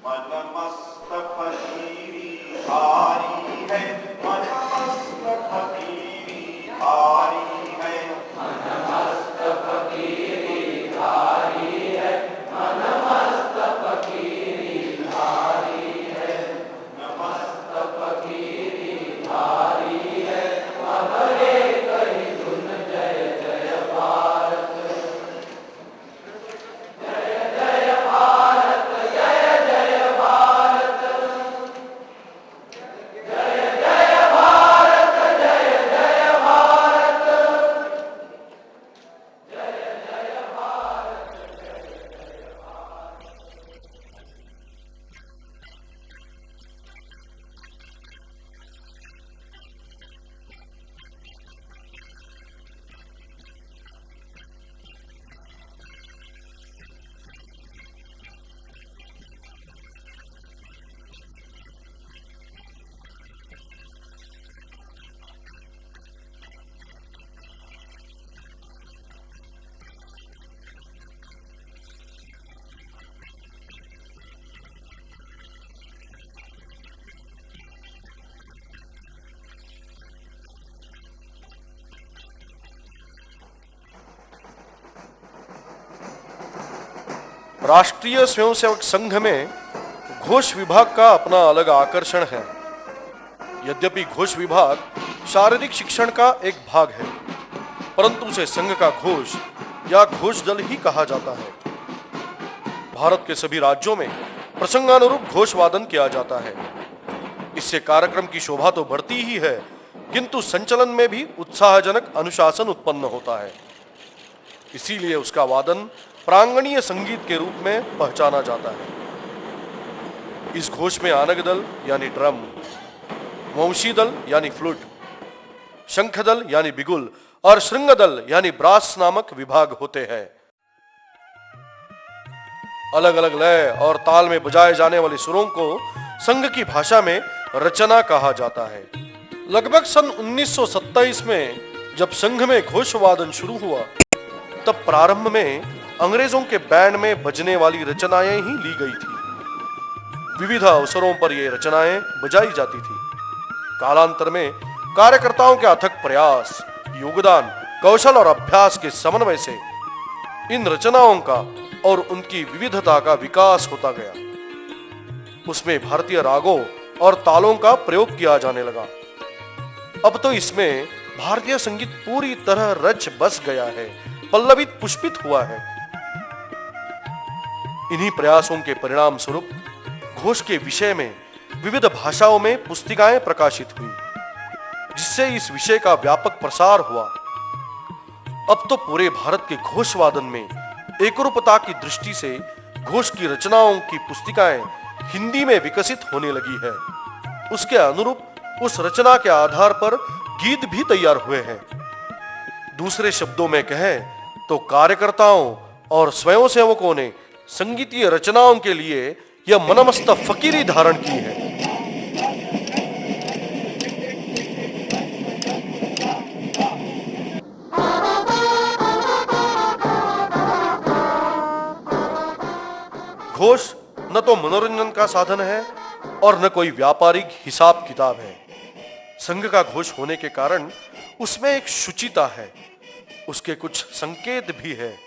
मन मस्त फकीरी भारी है, मन मस्त फकीरी भारी है, मन मस्त फकीरी भारी है, मन मस्त फकीरी भारी है, नमस्त फकीरी भारी है, अभरे कही धुन जय जय भारत, जय जय भारत, जय जय भारत, जय जय भारत, जय जय भारत, जय जय भारत, जय जय भारत। राष्ट्रीय स्वयंसेवक संघ में घोष विभाग का अपना अलग आकर्षण है। यद्यपि घोष विभाग शारीरिक शिक्षण का एक भाग है, परंतु उसे संघ का घोष या घोष दल ही कहा जाता है। भारत के सभी राज्यों में प्रसंगानुरूप घोष वादन किया जाता है। इससे कार्यक्रम की शोभा तो बढ़ती ही है, किंतु संचलन में भी उत्साहजनक अनुशासन उत्पन्न होता है। इसीलिए उसका वादन प्रांगणीय संगीत के रूप में पहचाना जाता है। इस घोष में आनक दल यानी ड्रम, वंशी दल यानी फ्लूट, शंख दल यानी बिगुल और श्रृंग दल यानी ब्रास नामक विभाग होते हैं। अलग अलग लय और ताल में बजाए जाने वाले सुरों को संघ की भाषा में रचना कहा जाता है। लगभग सन 1927 में जब संघ में घोष वादन शुरू हुआ, तब प्रारंभ में अंग्रेजों के बैंड में बजने वाली रचनाएं ही ली गई थी। विविध अवसरों पर ये रचनाएं बजाई जाती थी। कालांतर में कार्यकर्ताओं के अथक प्रयास, योगदान, कौशल और अभ्यास के समन्वय से इन रचनाओं का और उनकी विविधता का विकास होता गया। उसमें भारतीय रागों और तालों का प्रयोग किया जाने लगा। अब तो इसमें भारतीय संगीत पूरी तरह रच बस गया है, पल्लवित पुष्पित हुआ है। इन्हीं प्रयासों के परिणाम स्वरूप घोष के विषय में विविध भाषाओं में पुस्तिकाएं प्रकाशित हुई, जिससे इस विषय का व्यापक प्रसार हुआ। अब तो पूरे भारत के घोष वादन में एकरूपता की दृष्टि से घोष की रचनाओं की पुस्तिकाएं हिंदी में विकसित होने लगी है। उसके अनुरूप उस रचना के आधार पर गीत भी तैयार हुए हैं। दूसरे शब्दों में कहें तो कार्यकर्ताओं और स्वयंसेवकों ने संगीतीय रचनाओं के लिए यह मनमस्त फकीरी धारण की है। घोष न तो मनोरंजन का साधन है और न कोई व्यापारिक हिसाब किताब है। संघ का घोष होने के कारण उसमें एक शुचिता है, उसके कुछ संकेत भी है।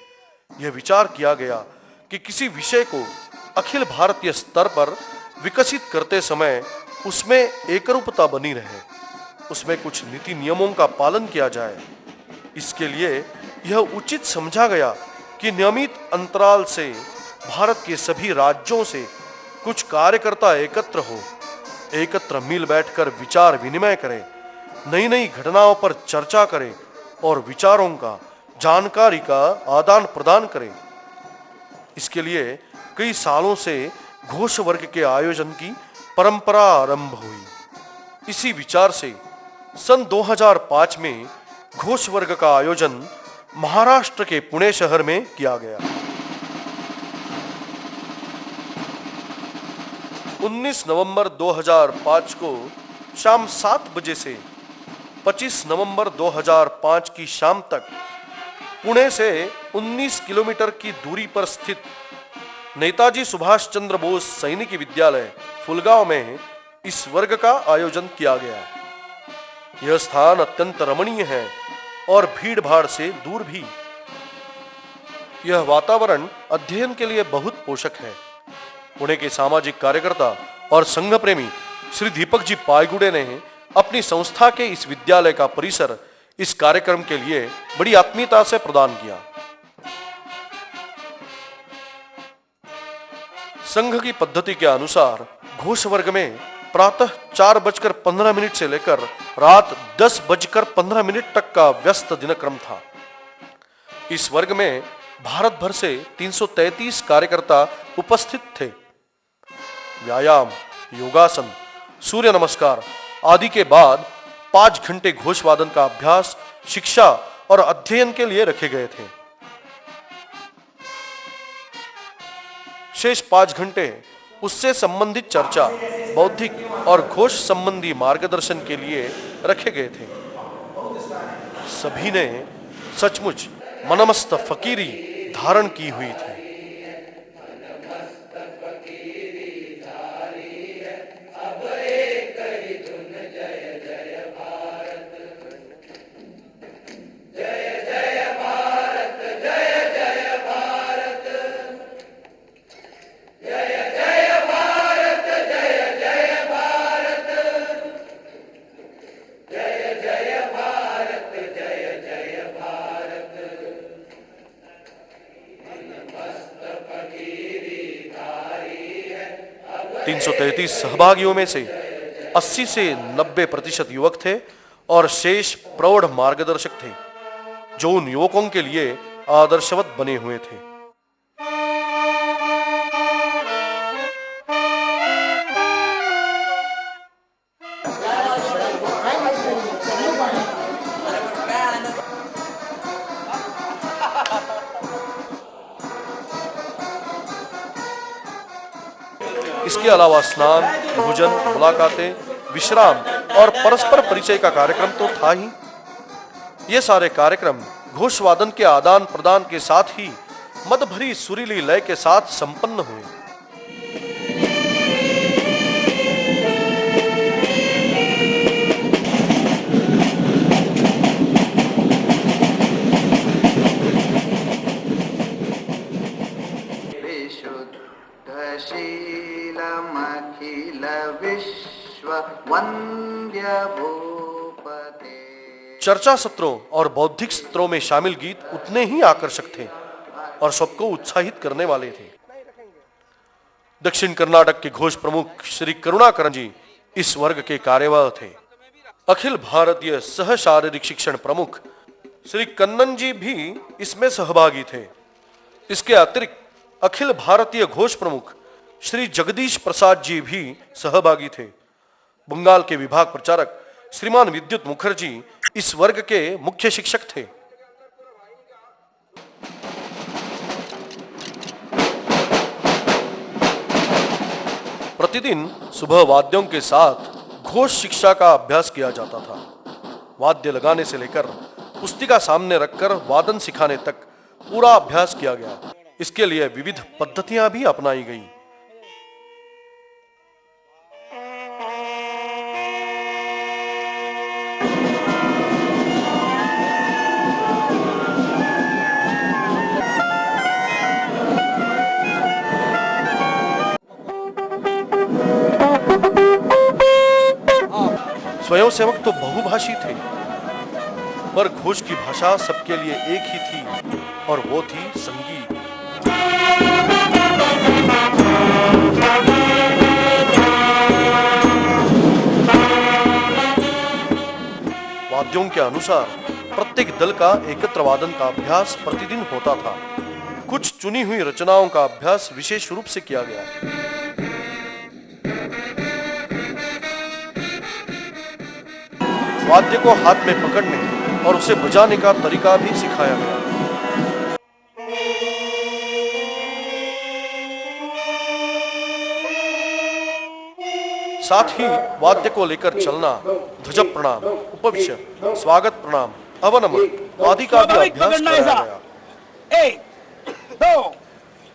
यह विचार किया गया कि किसी विषय को अखिल भारतीय स्तर पर विकसित करते समय उसमें एकरूपता बनी रहे, उसमें कुछ नीति नियमों का पालन किया जाए। इसके लिए यह उचित समझा गया कि नियमित अंतराल से भारत के सभी राज्यों से कुछ कार्यकर्ता एकत्र हो, एकत्र मिल बैठकर विचार विनिमय करें, नई नई घटनाओं पर चर्चा करें और विचारों का, जानकारी का आदान प्रदान करें। इसके लिए कई सालों से घोष वर्ग के आयोजन की परंपरा आरंभ हुई। इसी विचार से सन 2005 में घोष वर्ग का आयोजन महाराष्ट्र के पुणे शहर में किया गया। 19 नवंबर 2005 को शाम 7 बजे से 25 नवंबर 2005 की शाम तक पुणे से 19 किलोमीटर की दूरी पर स्थित नेताजी सुभाष चंद्र बोस सैनिक विद्यालय फुलगांव में इस वर्ग का आयोजन किया गया। यह स्थान अत्यंत रमणीय है और भीड़ भाड़ से दूर भी। यह वातावरण अध्ययन के लिए बहुत पोषक है। पुणे के सामाजिक कार्यकर्ता और संघ प्रेमी श्री दीपक जी पायगुड़े ने अपनी संस्था के इस विद्यालय का परिसर इस कार्यक्रम के लिए बड़ी आत्मीयता से प्रदान किया। संघ की पद्धति के अनुसार घोष वर्ग में प्रातः 4:15 से लेकर रात 10:15 तक का व्यस्त दिनक्रम था। इस वर्ग में भारत भर से 333 कार्यकर्ता उपस्थित थे। व्यायाम, योगासन, सूर्य नमस्कार आदि के बाद 5 घंटे घोषवादन का अभ्यास, शिक्षा और अध्ययन के लिए रखे गए थे। शेष 5 घंटे उससे संबंधित चर्चा, बौद्धिक और घोष संबंधी मार्गदर्शन के लिए रखे गए थे। सभी ने सचमुच मनमस्त फकीरी धारण की हुई थी। सहभागियों में से 80 से 90% युवक थे और शेष प्रौढ़ मार्गदर्शक थे, जो उन युवकों के लिए आदर्शवत बने हुए थे। इसके अलावा स्नान, भोजन, मुलाकातें, विश्राम और परस्पर परिचय का कार्यक्रम तो था ही। ये सारे कार्यक्रम घोषवादन के आदान प्रदान के साथ ही मद भरी सुरीली लय के साथ संपन्न हुए। चर्चा सत्रों और बौद्धिक सत्रों में शामिल गीत उतने ही आकर्षक थे और सबको उत्साहित करने वाले थे। दक्षिण कर्नाटक के घोष प्रमुख श्री करुणाकरन जी इस वर्ग के कार्यवाह थे। अखिल भारतीय सह शारीरिक शिक्षण प्रमुख श्री कन्नन जी भी इसमें सहभागी थे। इसके अतिरिक्त अखिल भारतीय घोष प्रमुख श्री जगदीश प्रसाद जी भी सहभागी थे। बंगाल के विभाग प्रचारक श्रीमान विद्युत मुखर्जी इस वर्ग के मुख्य शिक्षक थे। प्रतिदिन सुबह वाद्यों के साथ घोष शिक्षा का अभ्यास किया जाता था। वाद्य लगाने से लेकर पुस्तिका सामने रखकर वादन सिखाने तक पूरा अभ्यास किया गया। इसके लिए विविध पद्धतियां भी अपनाई गईं। स्वयंसेवक तो बहुभाषी थे, पर घोष की भाषा सबके लिए एक ही थी और वो थी संगीत। वाद्यों के अनुसार प्रत्येक दल का एकत्र वादन का अभ्यास प्रतिदिन होता था। कुछ चुनी हुई रचनाओं का अभ्यास विशेष रूप से किया गया। वाद्य को हाथ में पकड़ने और उसे बजाने का तरीका भी सिखाया गया। साथ ही वाद्य को लेकर चलना, ध्वज प्रणाम, उपविश्य, स्वागत प्रणाम, अवनमन आदि का भी अभ्यास कराया गया। 1, 2,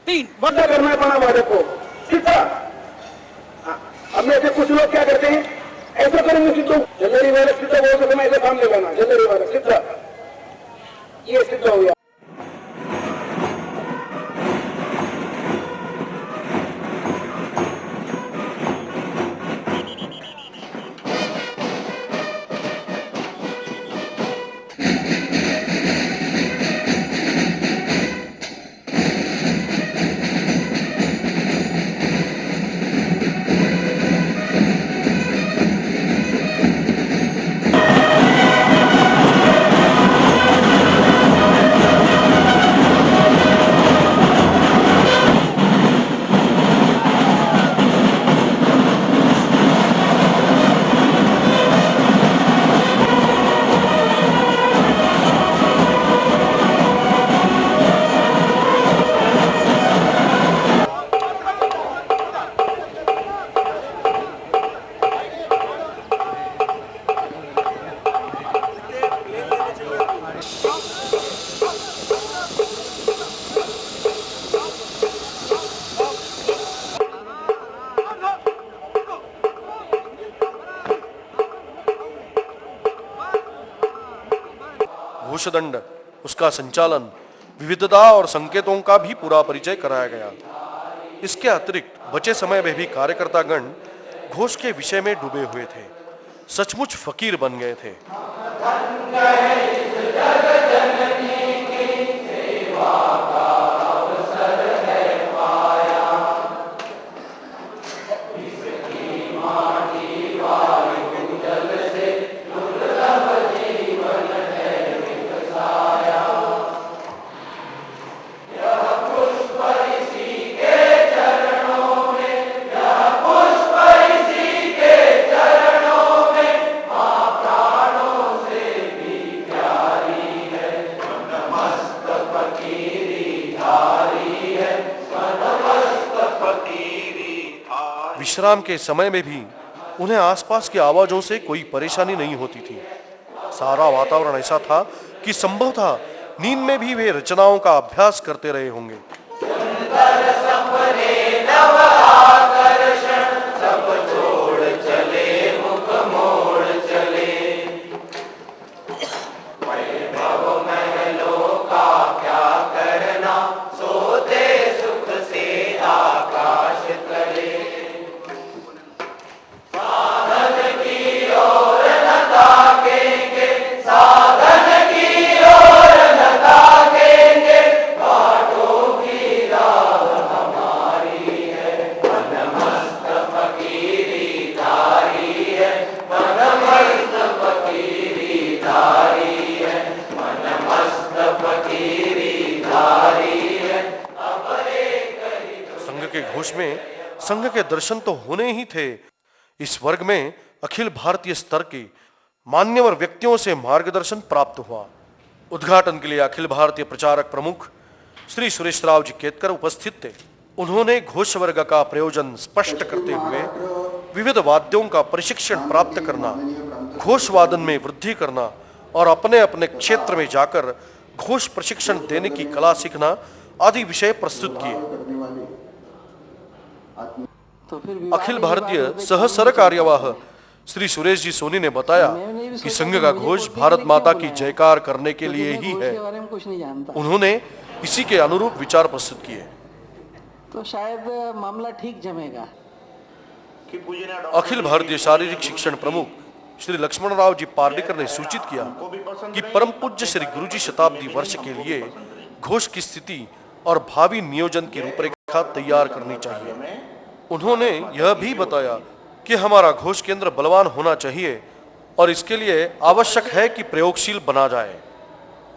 3 बंद करना है पनावाड़े को, ठीक है। अब में से कुछ लोग क्या करते हैं, ऐसा करेंगे सिद्धू, जल्दी वाला सिद्ध हो सके मैं ऐसे काम लगाना, जल्दी वाला सिद्ध, ये सिद्ध हो गया। घोषदंड, उसका संचालन, विविधता और संकेतों का भी पूरा परिचय कराया गया। इसके अतिरिक्त बचे समय में भी कार्यकर्तागण घोष के विषय में डूबे हुए थे, सचमुच फकीर बन गए थे। विश्राम के समय में भी उन्हें आसपास की आवाजों से कोई परेशानी नहीं होती थी। सारा वातावरण ऐसा था कि संभवतः नींद में भी वे रचनाओं का अभ्यास करते रहे होंगे। घोष में संघ के दर्शन तो होने ही थे। इस वर्ग में अखिल भारतीय स्तर के मान्यवर व्यक्तियों से मार्गदर्शन प्राप्त हुआ। उद्घाटन के लिए अखिल भारतीय प्रचारक प्रमुख श्री सुरेश राव जी केतकर उपस्थित थे। उन्होंने घोष वर्ग का प्रयोजन स्पष्ट करते हुए विविध वाद्यों का प्रशिक्षण प्राप्त करना, घोष वादन में वृद्धि करना और अपने अपने क्षेत्र में जाकर घोष प्रशिक्षण देने की कला सीखना आदि विषय प्रस्तुत किए। अखिल भारतीय सह सर कार्यवाह श्री सुरेश जी सोनी ने बताया कि संघ का घोष भारत माता की जयकार करने के लिए ही है। उन्होंने इसी के अनुरूप विचार प्रस्तुत किए। तो शायद मामला ठीक जमेगा। अखिल भारतीय शारीरिक शिक्षण प्रमुख श्री लक्ष्मण राव जी पार्डीकर ने सूचित किया कि परम पूज्य श्री गुरुजी शताब्दी वर्ष के लिए घोष की स्थिति और भावी नियोजन की रूपरेखा तैयार करनी चाहिए। उन्होंने यह भी बताया कि हमारा घोष केंद्र बलवान होना चाहिए और इसके लिए आवश्यक है कि प्रयोगशील बना जाए।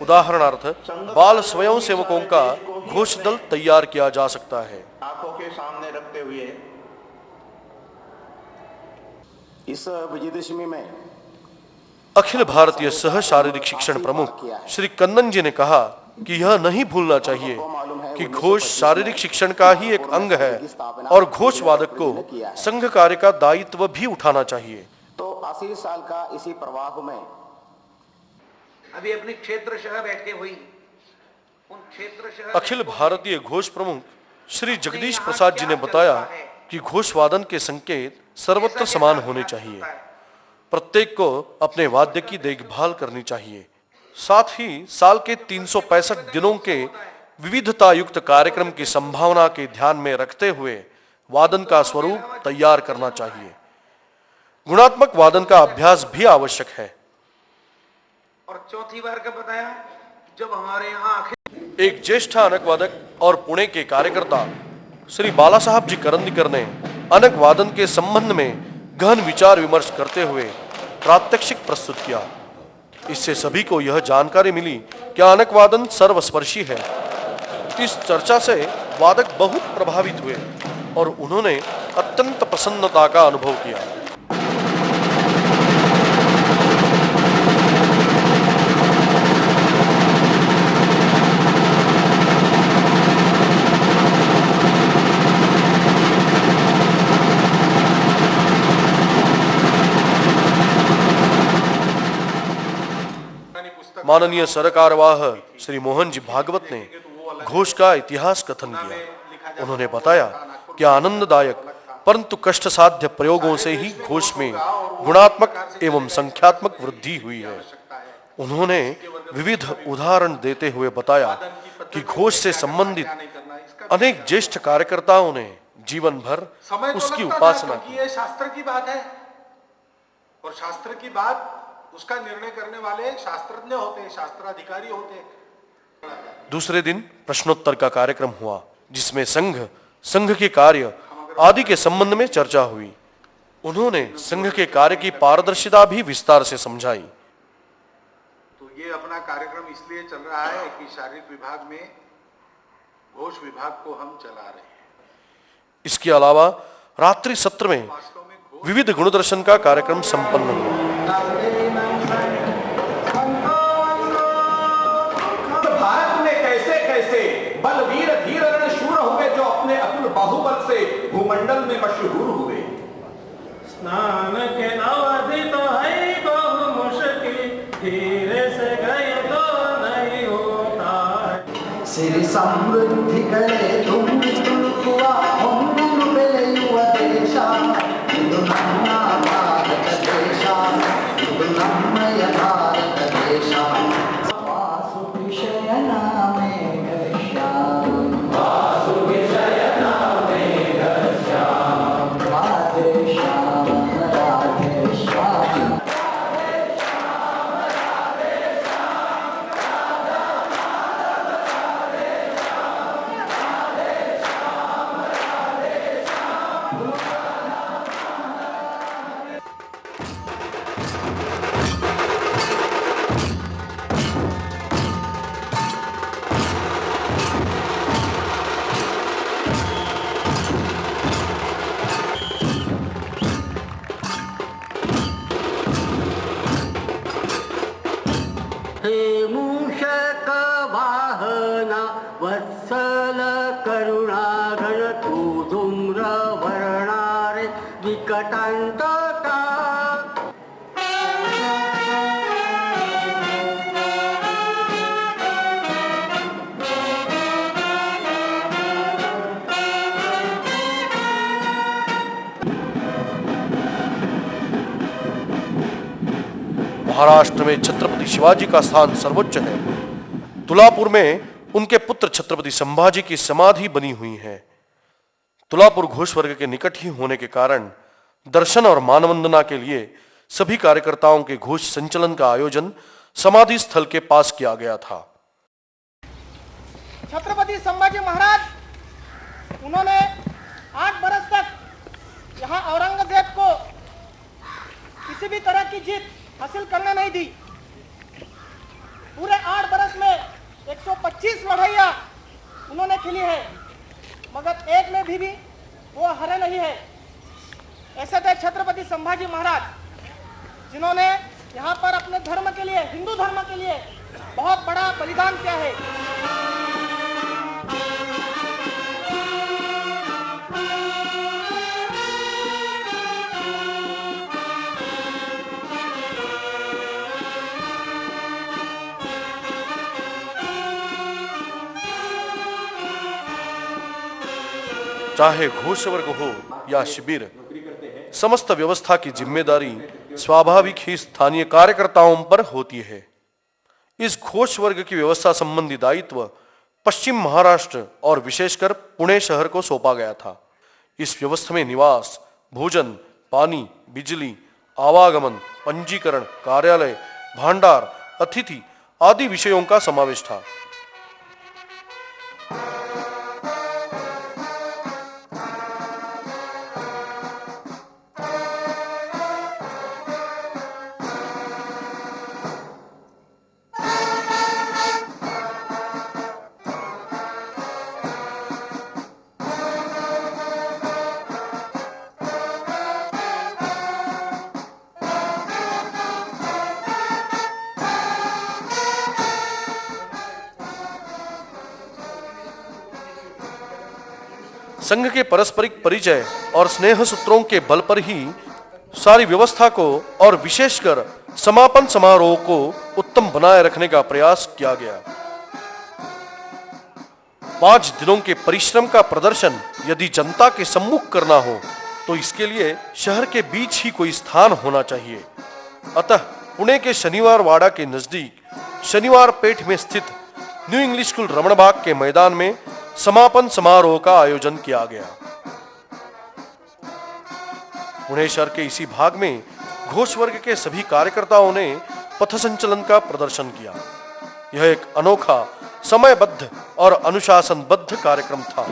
उदाहरणार्थ बाल स्वयं सेवकों का घोष दल तैयार किया जा सकता है। आंखों के सामने रखते हुए इस विजयदशमी में अखिल भारतीय सह शारीरिक शिक्षण प्रमुख श्री कन्नन जी ने कहा कि यह नहीं भूलना चाहिए कि घोष शारीरिक शिक्षण का ही एक अंग है और घोष वादक को संघ कार्य का दायित्व भी उठाना चाहिए। तो 80 साल का इसी प्रवाह में अभी अपनी क्षेत्र शह बैठे हुई उन क्षेत्र शह अखिल भारतीय घोष प्रमुख श्री जगदीश प्रसाद जी ने बताया कि घोषवादन के संकेत सर्वत्र समान होने चाहिए। प्रत्येक को अपने वाद्य की देखभाल करनी चाहिए। साथ ही साल के 365 दिनों के विविधता युक्त कार्यक्रम की संभावना के ध्यान में रखते हुए वादन का स्वरूप तैयार करना चाहिए। गुणात्मक वादन का अभ्यास भी आवश्यक है। और चौथी बार का बताया, जब हमारे यहाँ एक ज्येष्ठ अनक वादक और पुणे के कार्यकर्ता श्री बाला साहब जी करंदीकर ने अनक वादन के संबंध में गहन विचार विमर्श करते हुए प्रात्यक्षिक प्रस्तुत किया। इससे सभी को यह जानकारी मिली कि अनक वादन सर्वस्पर्शी है। इस चर्चा से वादक बहुत प्रभावित हुए और उन्होंने अत्यंत प्रसन्नता का अनुभव किया। माननीय सरकारवाह श्री मोहन जी भागवत ने घोष का इतिहास कथन किया। उन्होंने बताया कि आनंददायक परंतु कष्ट साध्य प्रयोगों से ही घोष में गुणात्मक एवं संख्यात्मक वृद्धि हुई है। उन्होंने विविध उदाहरण देते हुए बताया कि घोष से संबंधित अनेक ज्येष्ठ कार्यकर्ताओं ने जीवन भर उसकी उपासना की। ये शास्त्र की बात है और शास्त्र की बात उसका निर्णय करने वाले शास्त्रज्ञ होते हैं, शास्त्राधिकारी होते हैं। दूसरे दिन प्रश्नोत्तर का कार्यक्रम हुआ, जिसमें संघ के कार्य आदि के संबंध में चर्चा हुई। उन्होंने संघ के कार्य की पारदर्शिता भी विस्तार से समझाई। तो ये अपना कार्यक्रम इसलिए चल रहा है कि शारीरिक विभाग में घोष विभाग को हम चला रहे हैं। इसके अलावा रात्रि सत्र में विविध गुणदर्शन का कार्यक्रम संपन्न हुआ। भारत में कैसे कैसे बलवीर धीर रणशूर हुए जो अपने अतुल बाहुबल से भूमंडल में मशहूर हुए। स्नान के अवधि तो है बहु मुश्किल, धीरे से गए तो नहीं होता। सिरि समृद्धि करे तुम हुआ हम बेयुव देशा, ಇದು ನಮ್ಮ ಭಾರತ ದೇಶ, ಇದು ನಮ್ಮಯ ಭಾರತ ದೇಶ। मूषक वाहना वत्सल करुणाघन तू धूम्र वर्णारे विकटांतका। महाराष्ट्र में छत्रपति शिवाजी का स्थान सर्वोच्च है। तुलापुर में उनके पुत्र छत्रपति संभाजी की समाधि बनी हुई है। तुलापुर घोष वर्ग के निकट ही होने के कारण दर्शन और मानवंदना के लिए सभी कार्यकर्ताओं के घोष संचलन का आयोजन समाधि स्थल के पास किया गया था। छत्रपति संभाजी महाराज उन्होंने 8 बरस तक यहाँ औरंगजेब को किसी भी तरह की जीत हासिल करने नहीं दी। पूरे 8 बरस में 125 लड़ाइयाँ उन्होंने खेली है, मगर एक में भी वो हारे नहीं है। ऐसे थे छत्रपति संभाजी महाराज, जिन्होंने यहाँ पर अपने धर्म के लिए, हिंदू धर्म के लिए बहुत बड़ा बलिदान किया है। चाहे घोष वर्ग हो या शिविर, समस्त व्यवस्था की जिम्मेदारी स्वाभाविक ही स्थानीय कार्यकर्ताओं पर होती है। इस घोष वर्ग की व्यवस्था संबंधी दायित्व पश्चिम महाराष्ट्र और विशेषकर पुणे शहर को सौंपा गया था। इस व्यवस्था में निवास, भोजन, पानी, बिजली, आवागमन, पंजीकरण, कार्यालय, भांडार, अतिथि आदि विषयों का समावेश था। संघ के पारस्परिक परिचय और स्नेह सूत्रों के बल पर ही सारी व्यवस्था को और विशेषकर समापन समारोह को उत्तम बनाए रखने का प्रयास किया गया। 5 दिनों के परिश्रम का प्रदर्शन यदि जनता के सम्मुख करना हो तो इसके लिए शहर के बीच ही कोई स्थान होना चाहिए। अतः पुणे के शनिवार वाड़ा के नजदीक शनिवार पेठ में स्थित न्यू इंग्लिश स्कूल रमणबाग के मैदान में समापन समारोह का आयोजन किया गया। पुणे शहर के इसी भाग में घोष वर्ग के सभी कार्यकर्ताओं ने पथ संचलन का प्रदर्शन किया। यह एक अनोखा, समयबद्ध और अनुशासनबद्ध कार्यक्रम था।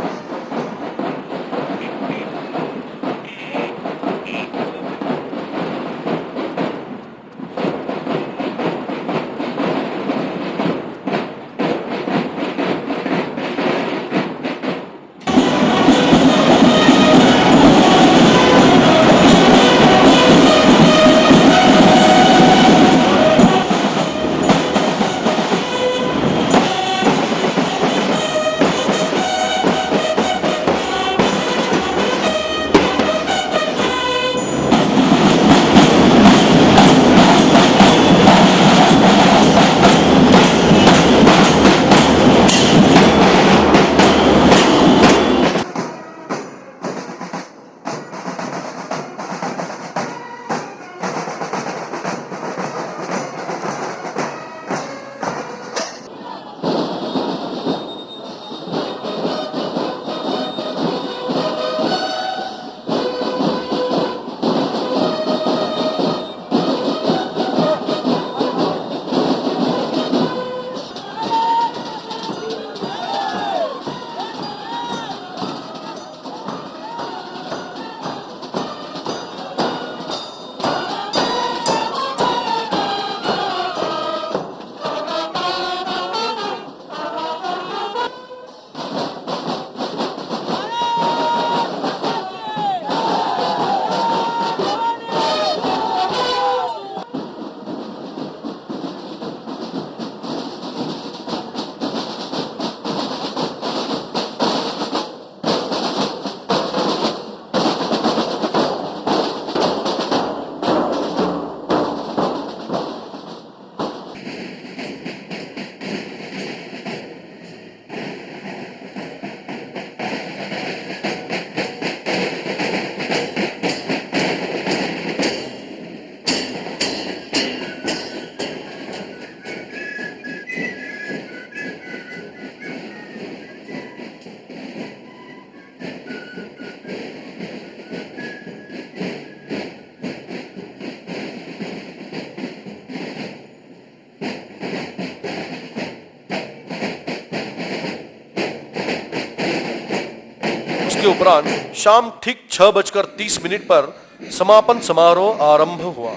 इसके उपरांत शाम ठीक 6:30 पर समापन समारोह आरंभ हुआ।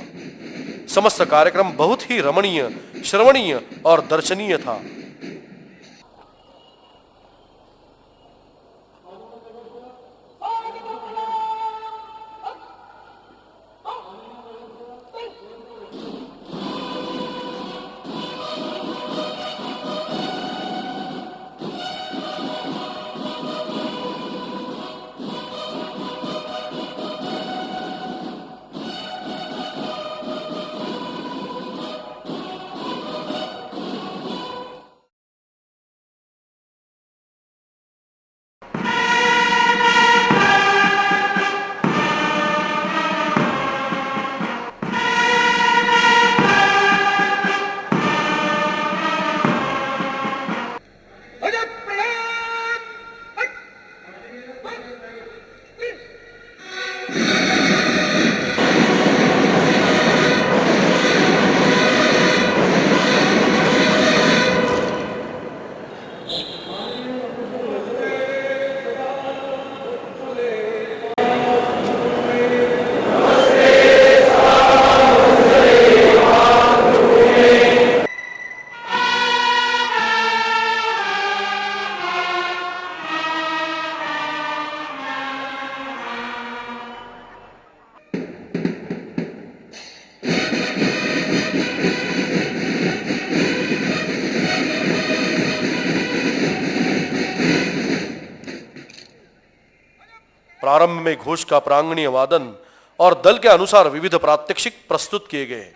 समस्त कार्यक्रम बहुत ही रमणीय, श्रवणीय और दर्शनीय था। प्रारंभ में घोष का प्रांगणीय वादन और दल के अनुसार विविध प्रात्यक्षिक प्रस्तुत किए गए।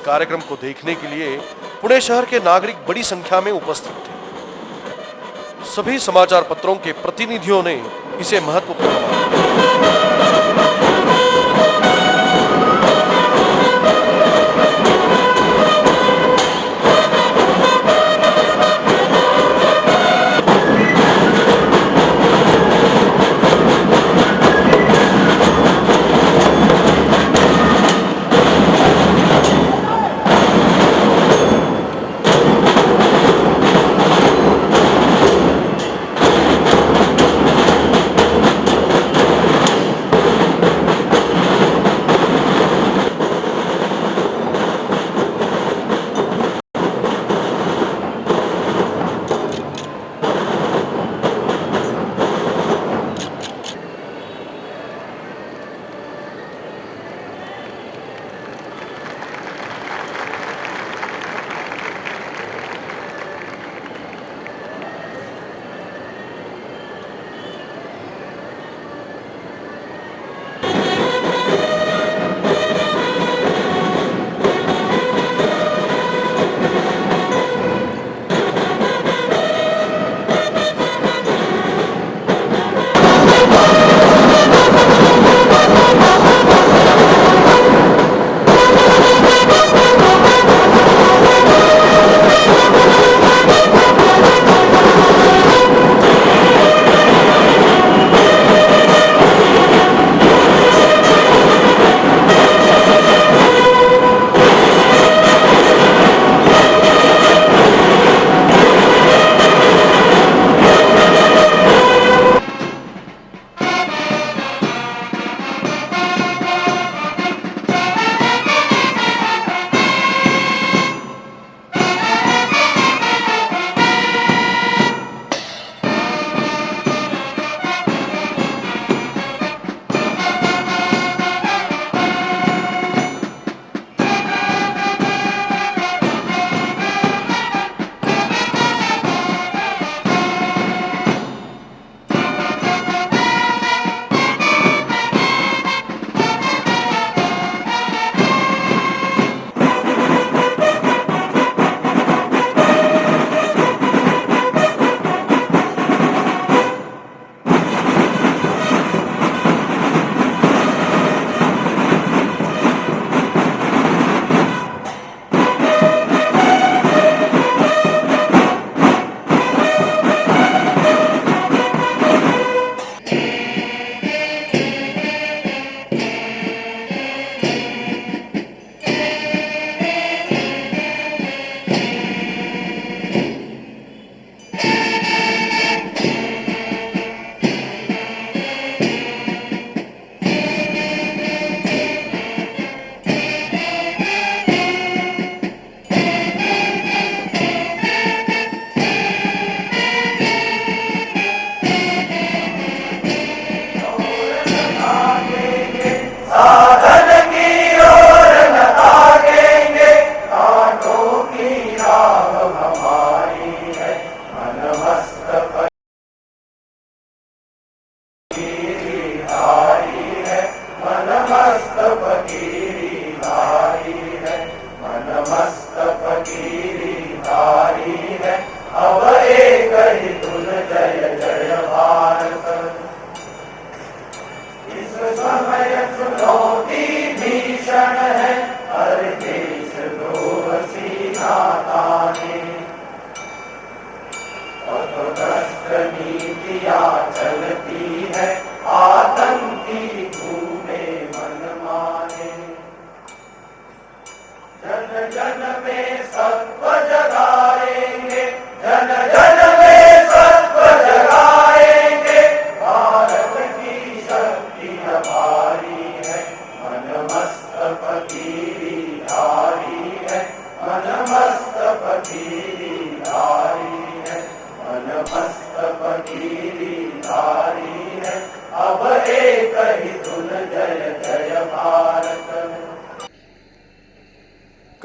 कार्यक्रम को देखने के लिए पुणे शहर के नागरिक बड़ी संख्या में उपस्थित थे। सभी समाचार पत्रों के प्रतिनिधियों ने इसे महत्वपूर्ण माना।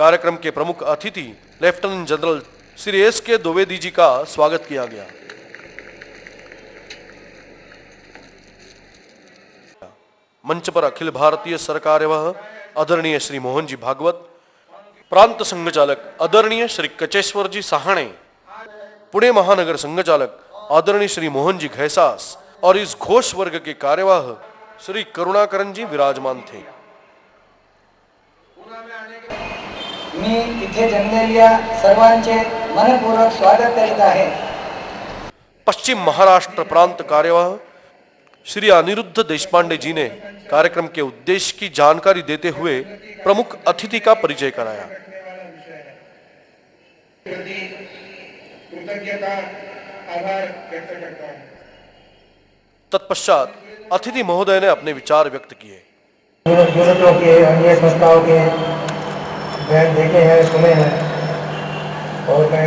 कार्यक्रम के प्रमुख अतिथि lieutenant general Shri S.K. Dwivedi ji का स्वागत किया गया। मंच पर अखिल भारतीय सरकार्यवाह आदरणीय श्री मोहन जी भागवत, प्रांत संघ चालक आदरणीय श्री कचेश्वर जी साहाणे, पुणे महानगर संघ चालक आदरणीय श्री मोहन जी घैसास और इस घोष वर्ग के कार्यवाह श्री करुणाकरन जी विराजमान थे। मी इथे जमलेल्या सर्वांचे मनपूर्वक स्वागत करीत आहे। पश्चिम महाराष्ट्र प्रांत कार्यवाह श्री अनिरुद्ध देशपांडे जी ने कार्यक्रम के उद्देश्य की जानकारी देते हुए प्रमुख अतिथि का परिचय कराया। तत्पश्चात अतिथि महोदय ने अपने विचार व्यक्त किए। यूनिटों के अन्य संस्थाओं के बैन देखे हैं, सुने हैं, और मैं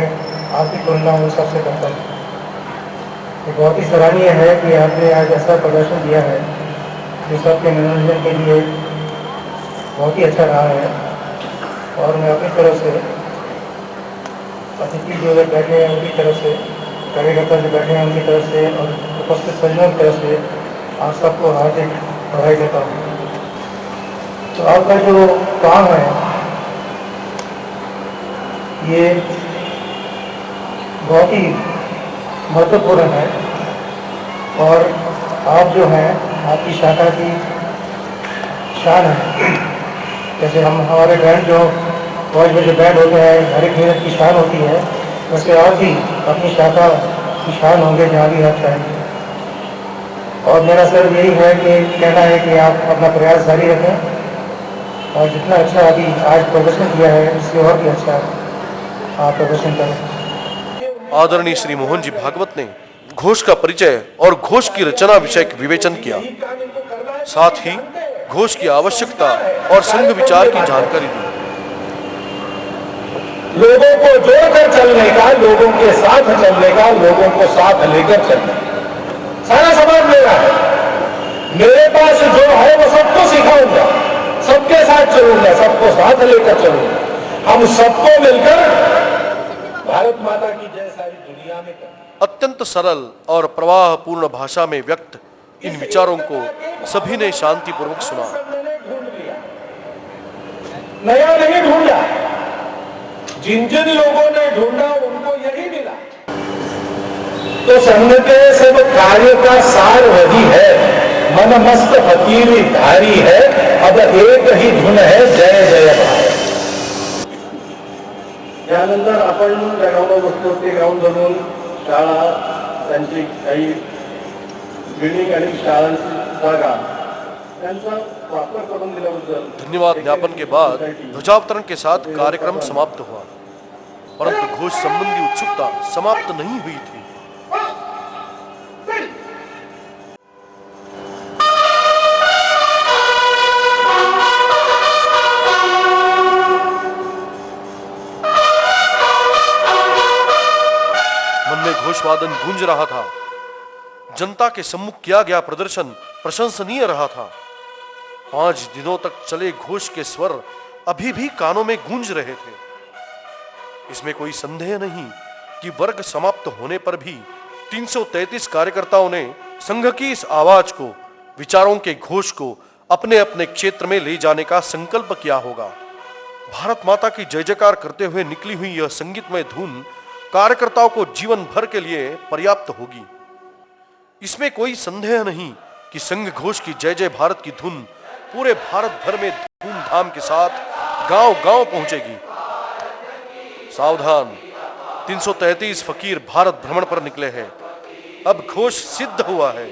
आपकी तुलना उन सबसे करता हूँ। ये बहुत ही सराहनीय है कि आपने आज ऐसा प्रदर्शन दिया है जो सबके मनोरंजन के लिए बहुत ही अच्छा रहा है। और मैं अपनी तरफ से, अतिथि जो बैठे हैं उनकी तरफ से, कार्यकर्ता जो बैठे हैं उनकी तरफ से और उपस्थित सज्जनों की तरफ से आप सबको हार्दिक बधाई देता हूँ। तो आपका जो काम है ये बहुत ही महत्वपूर्ण है, और आप जो हैं आपकी शाखा की शान है। जैसे हमारे बैंड जो कॉलेज में जो बैंड होते हैं हर एक मिनट की शान होती है, वैसे आप भी अपनी शाखा की शान होंगे जहाँ भी आप चाहेंगे। और मेरा सर यही है कि कहना है कि आप अपना प्रयास जारी रखें और जितना अच्छा अभी आज प्रदर्शन किया है इससे और भी अच्छा आप प्रदर्शन करें। आदरणीय श्री मोहन जी भागवत ने घोष का परिचय और घोष की रचना विषय विवेचन किया, साथ ही घोष की आवश्यकता और संघ विचार की जानकारी दी। लोगों को जोड़कर चलने का, लोगों के साथ चलने का, लोगों को साथ लेकर चलने का सारा समाज मेरा है। मेरे पास जो है वो सबको सिखाऊंगा, सबके साथ चलूंगा, सबको साथ लेकर चलूंगा। हम सबको मिलकर भारत माता की जय सारी दुनिया में करें। अत्यंत सरल और प्रवाहपूर्ण भाषा में व्यक्त इन विचारों को सभी ने शांतिपूर्वक सुना। नया नहीं ढूंढा, जिन जिन लोगों ने ढूंढा उनको यही मिला। तो संघ के सब कार्य का सार वही है, मन मस्त फकीरी धारी है, अब एक ही धुन है जय जय भारत। यानंतर आपण ज्या ग्राउंडवर बसतो ते ग्राउंड बनवून शाळा, त्यांची काही बिल्डिंग आणि शाळांची जागा त्यांचा वापर करून दिल्याबद्दल धन्यवाद ज्ञापन के बाद ध्वजावतरण के साथ कार्यक्रम समाप्त हुआ, परंतु घोष संबंधी उत्सुकता समाप्त नहीं हुई थी। घोषवादन गूंज रहा था। जनता के सम्मुख किया गया प्रदर्शन प्रशंसनीय रहा था। 5 दिनों तक चले घोष के स्वर अभी भी कानों में गूंज रहे थे। इसमें कोई संदेह नहीं कि वर्ग समाप्त होने पर भी 333 कार्यकर्ताओं ने संघ की इस आवाज को, विचारों के घोष को अपने अपने क्षेत्र में ले जाने का संकल्प किया होगा। भारत माता की जय जयकार करते हुए निकली हुई यह संगीतमय धुन कार्यकर्ताओं को जीवन भर के लिए पर्याप्त होगी। इसमें कोई संदेह नहीं कि संघ घोष की जय जय भारत की धुन पूरे भारत भर में धूमधाम के साथ गांव-गांव पहुंचेगी। सावधान, 333 फकीर भारत भ्रमण पर निकले हैं। अब घोष सिद्ध हुआ है।